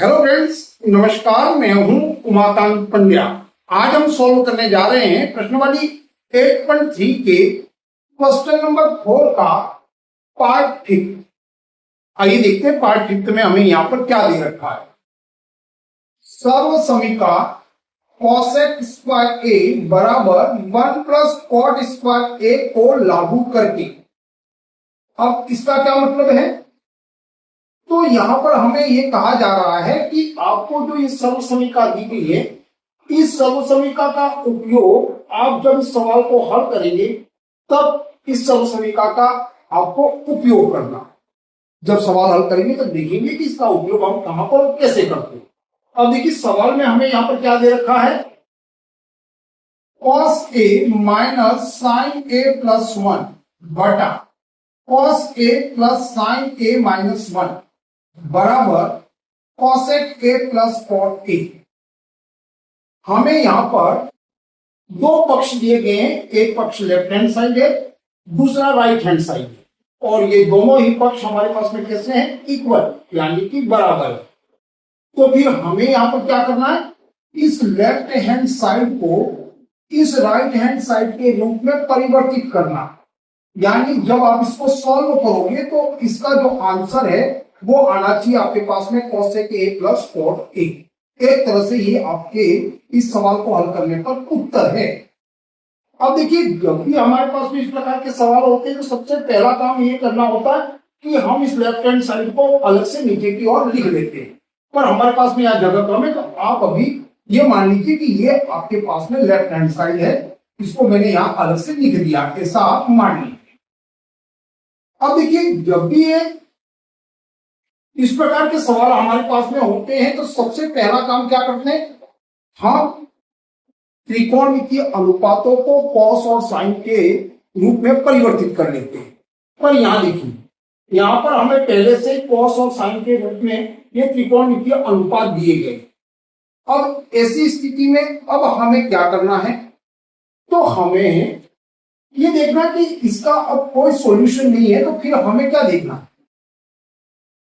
Hello friends, नमस्कार। मैं हूं उमाकांत पंड्या। आज हम सॉल्व करने जा रहे हैं प्रश्नावली 8.3 के क्वेश्चन नंबर 4 का पार्ट फिफ्थ। आइए देखते हैं पार्ट फिफ्थ में हमें यहाँ पर क्या दे रखा है। सर्वसमीका cosec स्क्वायर ए बराबर 1 प्लस cot स्क्वायर ए को लागू करके। अब इसका क्या मतलब है? तो यहां पर हमें यह कहा जा रहा है कि आपको जो ये सर्वसमीका दी गई है, इस सर्वसमीका का उपयोग आप जब इस सवाल को हल करेंगे तब इस सर्वसमीका का आपको उपयोग करना। जब सवाल हल करेंगे तब देखेंगे कि इसका उपयोग हम कहां पर कैसे करते हैं। अब देखिए सवाल में हमें यहां पर क्या दे रखा है, cos a minus sine A plus 1 बटा cos a plus sine A minus 1 बराबर cosec a plus cot a। हमें यहां पर दो पक्ष दिए गए हैं, एक पक्ष लेफ्ट हैंड साइड है, दूसरा राइट हैंड साइड है, और ये दोनों ही पक्ष हमारे पास में कैसे हैं? इक्वल, यानी कि बराबर। तो फिर हमें यहां पर क्या करना है, इस लेफ्ट हैंड साइड को इस राइट हैंड साइड के रूप में परिवर्तित करना। यानी जब आप इसको सॉल्व करोगे तो इसका जो आंसर है वो आना चाहिए आपके पास में cosec a plus cot a। एक तरह से ये आपके इस सवाल को हल करने पर उत्तर है। अब देखिए जब भी हमारे पास में इस प्रकार के सवाल होते हैं तो सबसे पहला काम ये करना होता है कि हम इस लेफ्ट हैंड साइड को अलग से नीचे की ओर लिख लेते हैं, पर हमारे पास में यहाँ जगह कम है तो आप अभी ये मान लीजिए कि ये आपके पास में लेफ्ट हैंड साइड है, इसको मैंने यहाँ अलग से लिख दिया, ऐसा आप मान लीजिए। अब देखिए जब भी ये इस प्रकार के सवाल हमारे पास में होते हैं तो सबसे पहला काम क्या करते हैं, हम त्रिकोणमितीय अनुपातों को cos और sin के रूप में परिवर्तित कर लेते हैं। पर यहां देखिए, यहां पर हमें पहले से cos और sin के रूप में ये त्रिकोणमितीय अनुपात दिए गए। अब ऐसी स्थिति में अब हमें क्या करना है, तो हमें ये देखना कि इसका अब कोई सॉल्यूशन नहीं है, तो फिर हमें क्या देखना है,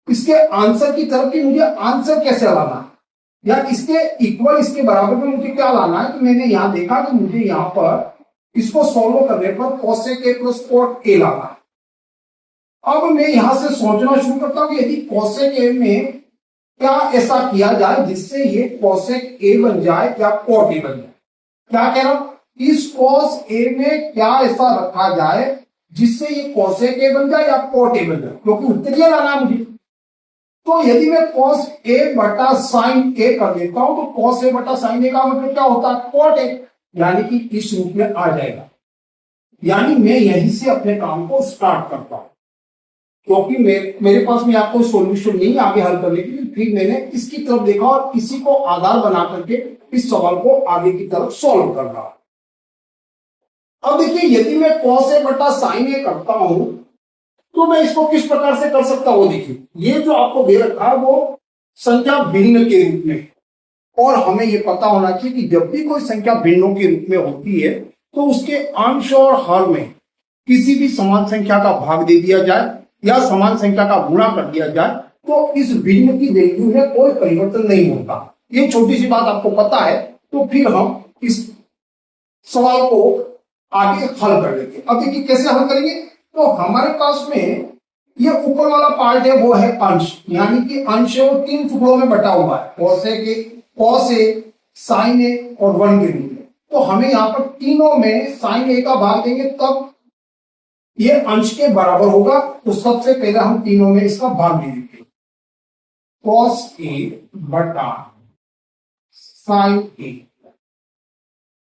इसके आंसर की तरफ कि मुझे आंसर कैसे लाना है, या इसके इक्वल इसके बराबर में मुझे क्या लाना है। तो मैंने यहां देखा कि मुझे यहां पर इसको सॉल्व करने पर cosec a plus cot a लाना है। अब मैं यहां से सोचना शुरू करता हूं कि यदि cosec a में क्या ऐसा किया जाए जिससे ये cosec a बन जाए या cot a बन जाए। क्या कह रहा हूं, इस cos a में क्या ऐसा रखा जाए जिससे ये cosec a बन जाए या cot a बन जाए, क्योंकि उत्तर ये लाना है मुझे। तो यदि मैं cos a बटा sin a कर देता हूं तो cos a बटा sin a का मतलब क्या होता है, cot a, यानी कि इस रूप में आ जाएगा। यानी मैं यहीं से अपने काम को स्टार्ट करता हूं, क्योंकि मेरे पास में आपको सॉल्यूशन नहीं आगे हल करने के लिए। फिर मैंने इसकी तरफ देखा और इसी को आधार बना करके इस सवाल को आगे की तरफ सॉल्व कर रहा। अब देखिए यदि मैं cos a बटा sin a करता हूं तो मैं इसको किस प्रकार से कर सकता हूं। देखिए ये जो आपको दे रखा है वो संख्या भिन्न के रूप में, और हमें ये पता होना चाहिए कि जब भी कोई संख्या भिन्नों के रूप में होती है तो उसके अंश और हर में किसी भी समान संख्या का भाग दे दिया जाए या समान संख्या का गुणा कर दिया जाए तो इस भिन्न की वैल्यू में कोई परिवर्तन नहीं होता। ये छोटी सी बात आपको पता है, तो फिर हम इस सवाल को आगे हल कर लेंगे। अब देखिए कैसे हल करेंगे, तो हमारे पास में ये ऊपर वाला पार्ट है वो है अंश, यानी कि अंश वो तीन टुकड़ों में बटा हुआ है, cos a, sin a और 1 के रूप में। तो हमें यहां पर तीनों में sin a का भाग देंगे तब ये अंश के बराबर होगा। तो सबसे पहले हम तीनों में इसका भाग दे देते हैं, cos a बटा sin a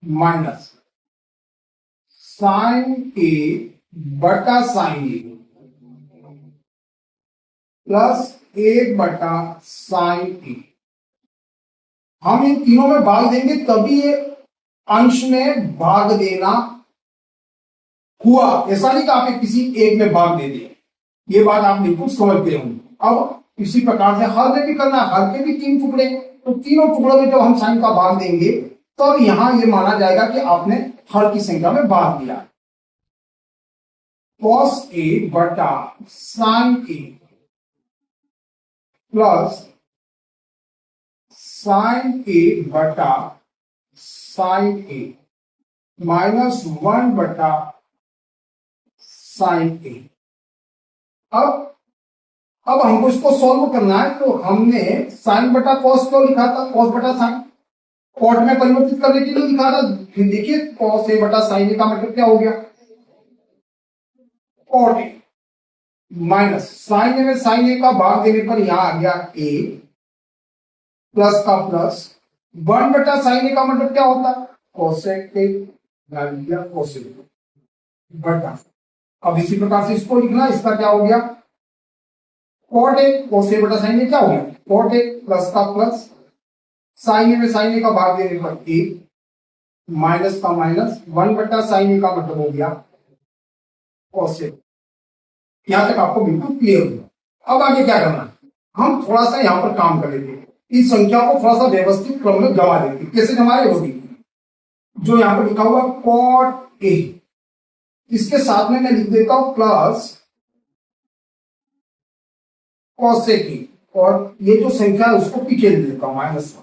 minus sin a बटा sin a प्लस 1 बटा sin a। हम इन तीनों में भाग देंगे तभी ये अंश में भाग देना हुआ। ऐसा नहीं कि आप किसी एक में भाग दे दें, ये बात आप बिल्कुल समझते होंगे। अब इसी प्रकार से हर में भी करना, हर के भी तीन टुकड़े, तो तीनों टुकड़ों में जब हम साइन का भाग देंगे तब यहां ये माना जाएगा कि आपने हर की संख्या में भाग दिया। cos a बटा sin a प्लस साइन ए बटा साइन ए माइनस 1 बटा साइन ए। अब हमको इसको सॉल्व करना है, तो हमने साइन बटा कॉस क्यों लिखा था, कॉस बटा साइन, कॉट में परिवर्तित करने के लिए लिखा था। फिर देखिए कॉस ए बटा साइन ए का मतलब क्या हो गया, कॉट ए माइनस साइन ए में साइन ए का भाग देने पर यहां आ गया ए प्लस का प्लस 1 बटा साइन ए का मतलब क्या होता है, कोसेक ए कोसेक बटा। अब इसी प्रकार से इसको लिखना, इसका क्या हो गया कॉट ए, कोस ए बटा साइन ए क्या हो गया कॉट ए प्लस का प्लस साइन ए में साइन ए का भाग देने पर ए माइनस का माइनस 1 बटा साइन ए का मतलब हो गया कोस ए। यहां तक आपको बिल्कुल क्लियर होगा। अब आगे क्या करना है, हम थोड़ा सा यहां पर काम कर लेते हैं, इस संख्या को थोड़ा सा व्यवस्थित क्रम में जमा देते हैं। कैसे जमा रहे होगी, जो यहां पर लिखा हुआ कॉट ए, इसके साथ में मैं लिख देता हूं प्लस कॉसेक ए, और ये जो संख्या है उसको पीछे लिख देता हूं -1।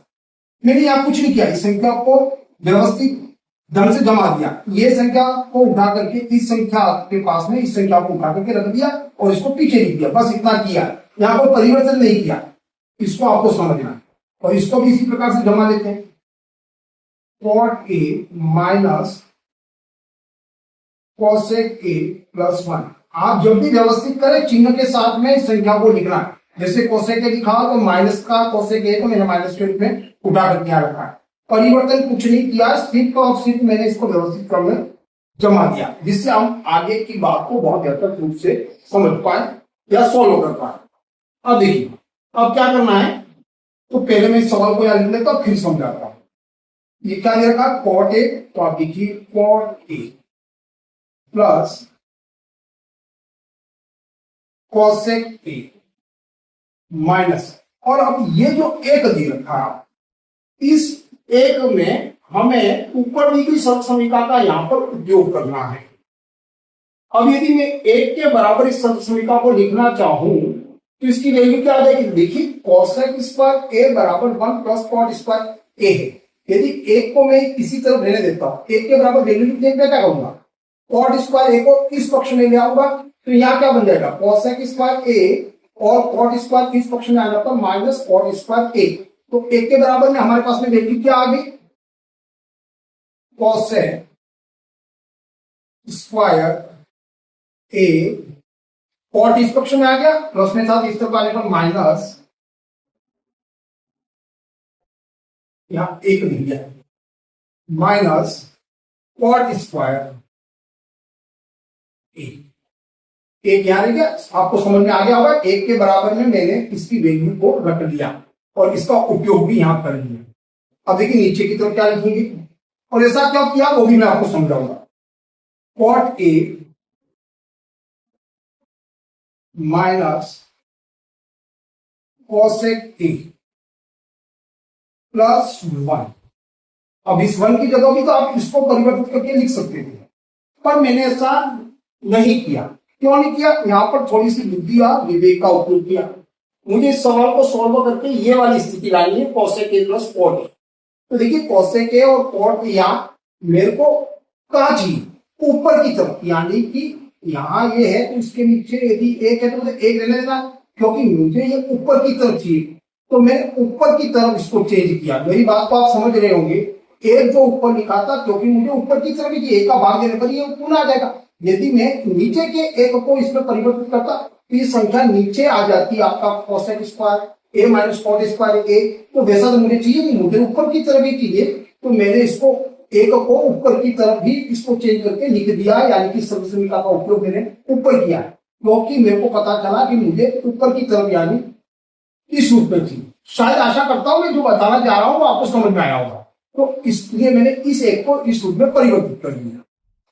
मैंने यहां कुछ नहीं किया, इस संख्या को व्यवस्थित ढंग से जमा दिया। ये संख्या को उठा करके इस संख्या के पास में इस संख्या को उठा करके रख दिया और इसको पीछे लिख दिया, बस इतना किया। यहां पर परिवर्तन नहीं किया, इसको आपको समझना है। और इसको भी इसी प्रकार से जमा लेते हैं, cot A minus cosec A plus 1। आप जब भी व्यवस्थित करें चिन्ह के साथ में इस संख्या को लिखना है। जैसे कोसेक ए लिखा तो माइनस का कोसेक ए को मैंने माइनस के रूप में उठा करके यहाँ रखा है, परिवर्तन कुछ नहीं किया, सिर्फ और सिर्फ मैंने इसको व्यवस्थित क्रम में जमा दिया, जिससे हम आगे की बात को बहुत बेहतर रूप से समझ पाए या सोल्व कर पाए। अब देखिए अब क्या करना है, तो पहले मैं इस सवाल को यहाँ लिख लेता हूं, फिर समझाता हूं। ये क्या दे रखा कॉट ए, तो आप देखिए cot A plus cosec A minus, और अब ये जो एक दे रखा इस एक में हमें ऊपर दी गई शर्त समीकरण का यहां पर उपयोग करना है। अब यदि मैं एक के बराबर इस शर्त समीकरण को लिखना चाहूं तो इसकी वैल्यू क्या आ जाएगी, देखिए कोसेक स्क्वायर ए बराबर 1 प्लस कॉट स्क्वायर ए है। यदि एक को मैं इसी तरफ रहने देता हूं, एक के बराबर वैल्यू लिखने क्या करूंगा, कॉट स्क्वायर ए को इस पक्ष में ले आऊंगा, तो यहां क्या बन जाएगा कोसेक स्क्वायर ए और कॉट स्क्वायर इस पक्ष में आ जाता है माइनस कॉट स्क्वायर ए। तो एक के बराबर में हमारे पास में वैल्यू क्या आ गई, कोसेक स्क्वायर ए, कॉट इस पक्ष में आ गया, प्लस में था इस तरफ आने पर माइनस, यहां एक लिख दिया माइनस कॉट स्क्वायर ए। एक यहां रह गया, आपको समझ में आ गया होगा। एक के बराबर में मैंने इसकी वैल्यू को रख लिया और इसका उपयोग भी यहां कर लिया। अब देखिए नीचे की तरफ क्या लिखेंगे, और ऐसा क्या किया वो भी मैं आपको समझाऊंगा। Cot A minus cosec A plus 1। अब इस 1 की जगह भी तो आप इसको परिवर्तित करके लिख सकते थे, पर मैंने ऐसा नहीं किया। क्यों नहीं किया, यहां पर थोड़ी सी बुद्धि और विवेक का उपयोग किया। मुझे इस सवाल को सॉल्व करके ये वाली स्थिति लानी है, cosec A plus cot A. तो देखिए कोसेक ए और कॉट यहां मेरे को कहां चाहिए, ऊपर की तरफ, यानी कि यहां ये है तो इसके नीचे यदि एक है तो मुझे एक रहने देना, क्योंकि मुझे ये ऊपर की तरफ चाहिए। तो मैंने ऊपर की तरफ इसको चेंज किया। मेरी बात को आप समझ रहे होंगे, एक जो ऊपर लिखा था क्योंकि मुझे ऊपर की तरफ एक का भाग देने पर ये ऊपर आ जाएगा। यदि मैं नीचे के एक को इसमें परिवर्तित करता तो ये संख्या नीचे आ जाती, आपका कोसेक स्क्वायर ए माइनस कॉट स्क्वायर ए। तो वैसा तो मुझे चाहिए नहीं, मुझे ऊपर की तरफ ही चाहिए। तो मैंने इसको एक को ऊपर की तरफ भी इसको चेंज करके लिख दिया, यानी कि शब्द समीकरण का उपयोग मैंने ऊपर किया, क्योंकि मेरे को पता चला कि मुझे ऊपर की तरफ यानी इस रूप में थी। शायद आशा करता हूं मैं जो बताना जा रहा हूं वो आपको समझ में आया होगा। तो इसलिए मैंने इस एक को इस रूप में परिवर्तित कर दिया।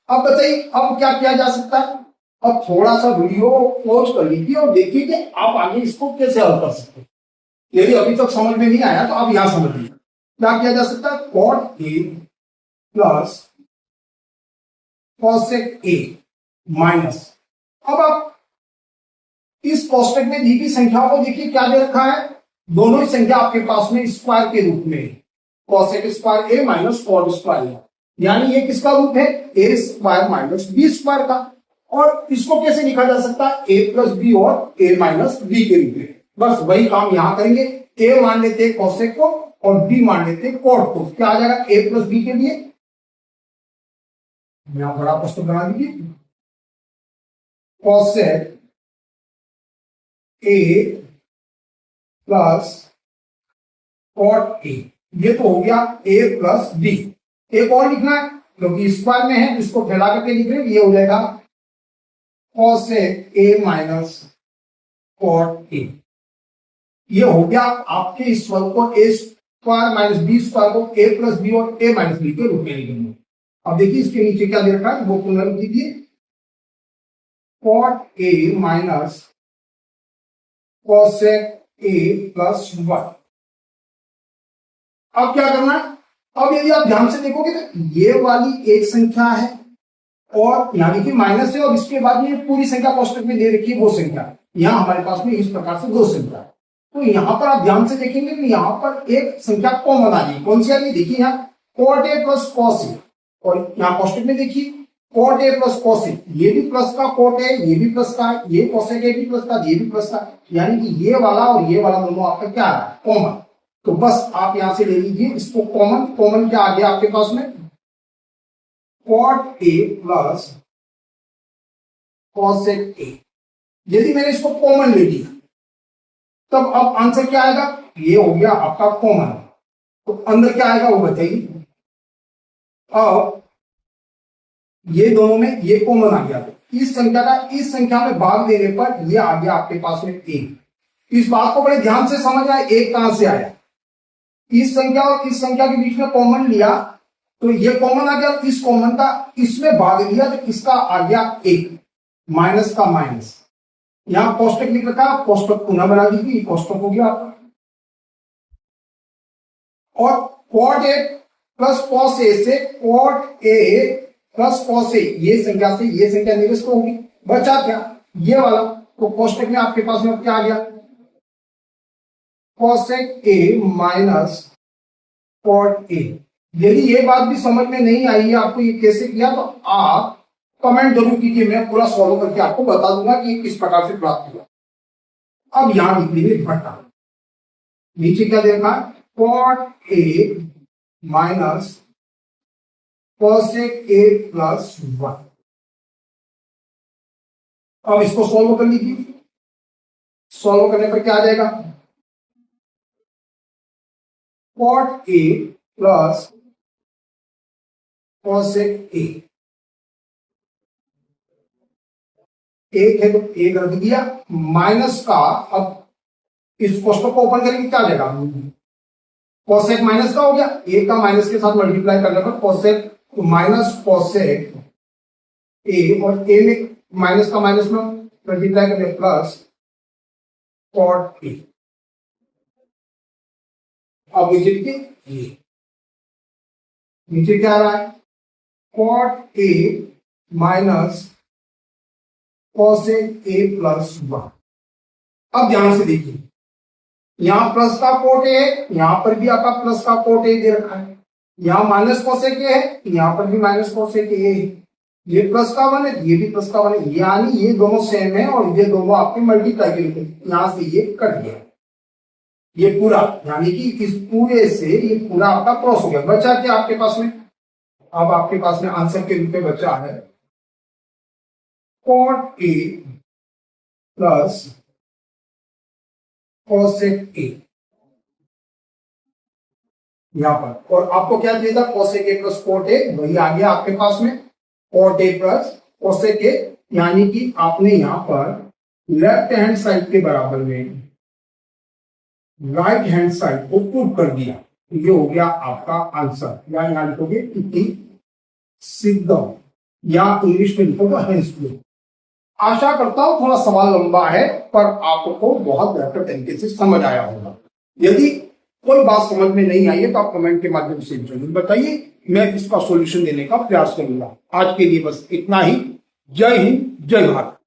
अब बताइए अब क्या किया जा सकता है। अब थोड़ा सा वीडियो पॉज कर लीजिए और देखिए कि आप आगे इसको कैसे हल कर सकते हैं। यदि अभी तक समझ में नहीं आया तो आप यहां समझ लीजिए क्या किया जा सकता है। Cot A plus cosec A minus, अब आप इस कोष्टक में दी गई संख्याओं को देखिए क्या दे रखा है, दोनों ही संख्या आपके पास में स्क्वायर के रूप में है, कॉसेक स्क्वायर ए माइनस कॉट स्क्वायर ए, यानी ये किसका रूप है, ए स्क्वायर माइनस बी स्क्वायर का। और इसको कैसे लिखा जा सकता है, ए प्लस बी और ए माइनस बी के रूप में। बस वही काम यहां करेंगे, ए मान लेते हैं कॉसेक को और बी मान लेते हैं कॉट को। क्या आ जाएगा, ए प्लस बी के लिए यहां बड़ा प्रश्न बना दीजिए, cosec A plus cot A, ये तो हो गया ए प्लस बी। एक और लिखना है क्योंकि स्क्वायर में है, इसको फैला करके लिख रहे, ये हो जाएगा cosec A minus cot A. ये हो गया आपके इस वर्ग को A square minus B square को ए प्लस बी और ए माइनस बी के रूप में लिखेंगे। अब देखिए इसके नीचे क्या दे रखा है, वो पुनर्लिख कीजिए, cot A minus cosec A plus 1। अब क्या करना है, अब यदि आप ध्यान से देखोगे तो ये वाली एक संख्या है और यहां देखिए माइनस है, और इसके बाद में पूरी संख्या कोष्टक में दे रखी है वो संख्या। यहां हमारे पास में इस प्रकार से दो संख्या, तो यहां पर आप ध्यान से देखेंगे कि यहां पर एक संख्या कॉमन आ रही है। कौन सी आ रही है, देखिए यहाँ cot A plus cos A, और यहाँ कोष्टक में देखिए cot A plus cos A, ये भी प्लस का कॉट है, ये भी प्लस का, ये कॉसेक ए भी प्लस का, ये भी प्लस का, यानी कि ये वाला और ये वाला दोनों आपका क्या आ रहा है, कॉमन। तो बस आप यहां से ले लीजिए इसको कॉमन। कॉमन क्या आ गया आपके पास में, cot A plus cosec A. यदि मैंने इसको कॉमन ले लिया तब अब आंसर क्या आएगा, ये हो गया आपका कॉमन। तो अंदर क्या आएगा वो बताइए। अब ये दोनों में ये कॉमन आ गया, इस संख्या का इस संख्या में भाग देने पर ये आ गया आपके पास में एक। इस बात को बड़े ध्यान से समझना है, एक कहां से आया, इस संख्या और इस संख्या के बीच में कॉमन लिया तो ये कॉमन आ गया, इस कॉमन का इसमें भाग दिया तो इसका आ गया एक, माइनस का माइनस। यहां कोष्टक लिख रखा, कोष्टक पुनः बना दीजिए, कोष्टक हो गया आपका। और cot A plus cos A से cot A plus cos A, ये संख्या से ये संख्या निरस्त होगी, बचा क्या ये वाला। तो कोष्टक में आपके पास में क्या आ गया, cosec A minus cot A. यदि ये बात भी समझ में नहीं आई है आपको ये कैसे किया, तो आप कमेंट जरूर कीजिए, मैं पूरा सॉल्व करके आपको बता दूंगा कि किस प्रकार से प्राप्त हुआ। अब यहां लिखेंगे बटा, नीचे क्या दे रखा है, cot A minus cosec A plus 1। अब इसको सॉल्व कर लीजिए, सॉल्व करने पर क्या आ जाएगा, cot A plus cosec A. एक है तो एक रख दिया, माइनस का, अब इस कोष्टक को ओपन करेंगे क्या आ जाएगा, कॉसेक माइनस का हो गया, ए का माइनस के साथ मल्टीप्लाई करने पर कॉसेक माइनस कॉसेक ए, और ए में माइनस का माइनस में मल्टीप्लाई करने प्लस कॉट ए। अब नीचे लिखिए, ये नीचे क्या आ रहा है, cot A minus cosec A plus 1। अब ध्यान से देखिए, यहां प्लस का कोट ए है, यहां पर भी आपका प्लस का कोट ए दे रखा है, यहां माइनस कोसेक ए है, यहां पर भी माइनस कोसेक ए है, ये प्लस का 1 है, ये भी प्लस का 1 है, यानी ये दोनों सेम है और ये दोनों आपके मल्टीप्लाई के लिए, यहां से ये कट गया, ये पूरा, यानी कि इस पूरे से ये पूरा आपका क्रॉस हो गया। बचा क्या आपके पास में, अब आपके पास में आंसर के रूप में बचा है cot A plus cosec A यहां पर, और आपको क्या चाहिए था, cosec A plus cot A, वही आ गया आपके पास में cot A plus cosec A, यानी कि आपने यहां पर लेफ्ट हैंड साइड के बराबर में राइट हैंड साइड को पुट कर दिया, ये हो गया आपका आंसर। या यहां लिखोगे इति सिद्धम, या इंग्लिश में लिखोगे हेंस प्रूफ। आशा करता हूं थोड़ा सवाल लंबा है पर आपको बहुत बेहतर तरीके से समझ आया होगा। यदि कोई बात समझ में नहीं आई है तो आप कमेंट के माध्यम से जरूर बताइए, मैं इसका सॉल्यूशन देने का प्रयास करूंगा। आज के लिए बस इतना ही। जय हिंद, जय भारत।